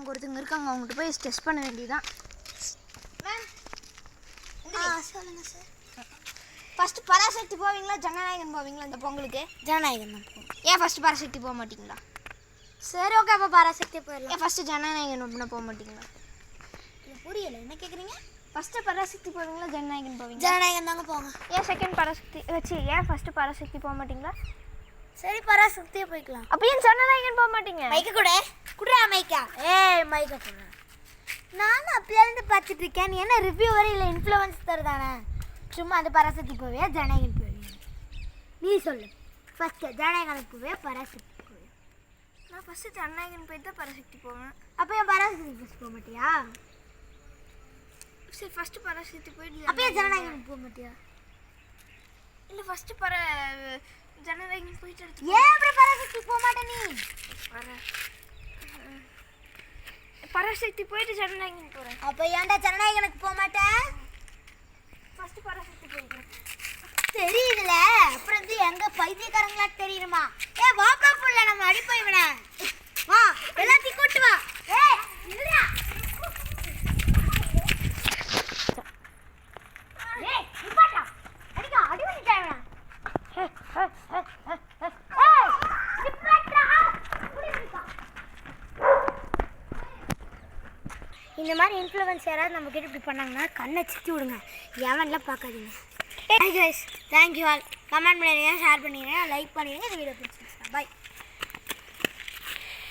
அங்கே ஒருத்தங்க இருக்காங்க, அவங்ககிட்ட போய் டெஸ்ட் பண்ண வேண்டியதுதான். சொல்லுங்கள் சார். ஃபஸ்ட்டு பராசக்தி போவீங்களா ஜனநாயகன் போவீங்களா இந்த பொங்கலுக்கு? ஜனநாயகன் தான் போகும். ஏன் ஃபஸ்ட்டு பராசக்தி போக மாட்டீங்களா? சரி ஓகே, அப்போ பராசக்தி போயிடலாம். ஏன் ஃபஸ்ட்டு ஜனநாயகன் அப்படின்னா போக மாட்டீங்களா? புரியலை, என்ன கேட்குறீங்க? ஃபஸ்ட்டு பராசக்தி போவீங்களா ஜனநாயகன் போவீங்க? ஜனநாயகன் தாங்க போங்க. ஏன் செகண்ட் பராசக்தி ஏன் ஃபஸ்ட்டு பராசக்தி போக மாட்டீங்களா? சரி பராசக்தியே போய்க்கலாம். அப்போ ஏன் ஜனநாயகன் போக மாட்டீங்க? மைக்க குடுறா மைக்கா. மைக்க போடுறேன். நானும் அப்போலேருந்து பார்த்துட்டு இருக்கேன். நீ என்ன ரிவ்யூ வரை இல்லை இன்ஃப்ளூயன்ஸ் தருதானே? சும்மா அந்த பராசக்தி போவியா ஜனநாயகன் போவியா? நீ சொல்லு. ஃபஸ்ட்டு ஜனநாயகனுக்கு போவியா பராசக்தி போவியா? நான் ஃபஸ்ட்டு ஜனநாயகன் போயிட்டு தான் பராசக்தி போவேன். அப்போ என் பராசக்தி ஃபஸ்ட் போக மாட்டியா? சரி ஃபஸ்ட்டு பராசக்தி போயிட்டு அப்போ ஏன் ஜனநாயகனுக்கு போக மாட்டியா? இல்லை ஃபஸ்ட்டு ஜனநாயகன் போயிட்டு ஏன் அப்புறம் பராசக்தி போக மாட்டே நீ? பராசக்தி போயிட்டு ஜனநாயகன் போகிறேன். அப்போ ஏன்டா ஜனநாயகனுக்கு போக மாட்டேன்? ஃபஸ்ட்டு பராசக்தி போயிடுறேன். தெரியுதுல, அப்புறம் வந்து எங்க பைத்தியக்காரங்களா தெரியுமா? வாப்பா புள்ள, நம்ம அடிப்போம் இவனை. வா எல்லாத்தையும் கூட்டு வா. இல்லடா நிப்பாட்டா. அடிக்கா அடி பண்ணிட்டேன் இவனை. இந்த மாதிரி இன்ஃப்ளூயன்ஸ் யாராவது நம்ம கிட்ட இப்படி பண்ணாங்கன்னா கண்ணை சித்தி விடுங்க. எவன்லாம் பார்க்காதீங்க. Hi guys, thank you all. Comment பண்ணிடுங்க, ஷேர் பண்ணிடுங்க, லைக் பண்ணிடுங்க. இந்த வீடியோ பிடிச்சிருக்கா. பாய்.